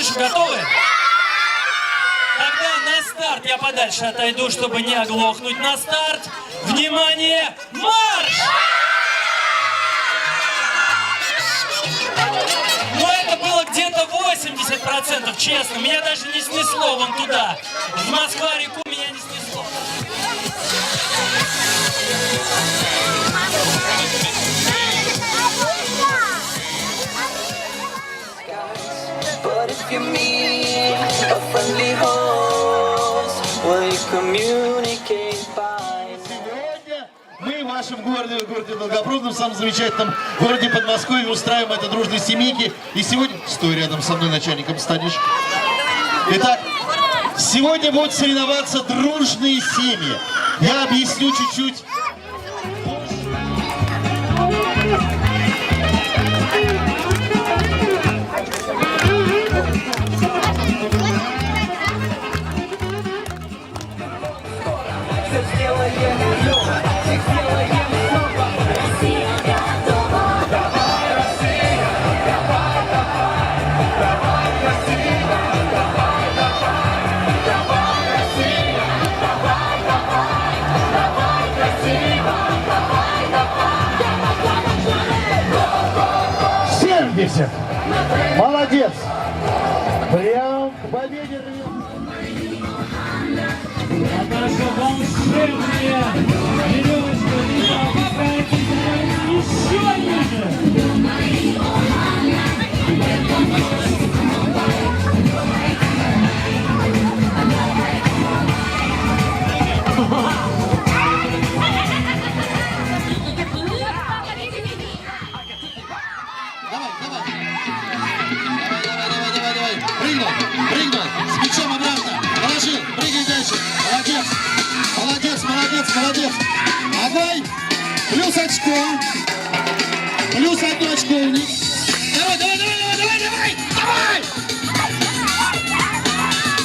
слышу, готовы? Тогда на старт я подальше отойду, чтобы не оглохнуть. На старт! Внимание! Марш! Но это было где-то 80%, честно. Меня даже не снесло вон туда. В Москва-реку меня не снесло. Сегодня мы в вашем городе Долгопрудном, в самом замечательном городе Подмосковье, устраиваем это дружной семейки. И сегодня... Стой рядом со мной, начальником станешь. Итак, сегодня будут соревноваться дружные семьи. Я объясню чуть-чуть. Молодец! Прям к победе рвем. А наша волшебная веревочка опускается еще ниже. Прыгнул, с мячом обратно, положил, прыгай дальше, молодец, давай, плюс очко, плюс одно очко у них, давай,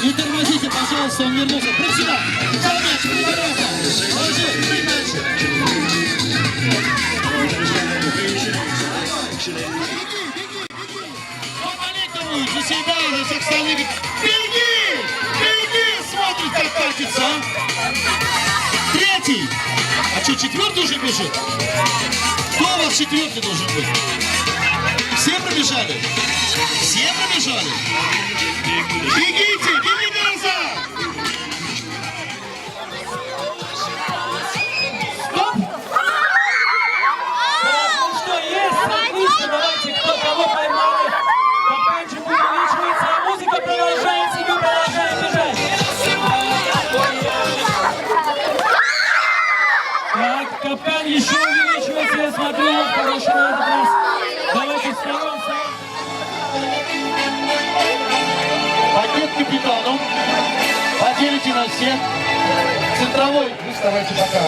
не тормозите, пожалуйста, он вернулся, прыгай сюда, взял мяч, прыгай обратно, положил, прыгай дальше. За себя и за всех остальных. Беги, смотрит, как катится. Третий. А что, четвертый уже бежит? Кто у вас четвертый должен быть? Все пробежали? Бегите назад! Стоп! Ну что, есть? Отлично, давайте, кто кого поймали. Капканчик увеличивается, а музыка продолжается, и мы продолжаем бежать. Так, капкан еще увеличивается, я смотрю, он хороший на этот раз. Давайте встаем. Пакет капитану. Поделите на всех. Центровой. Вы вставайте пока.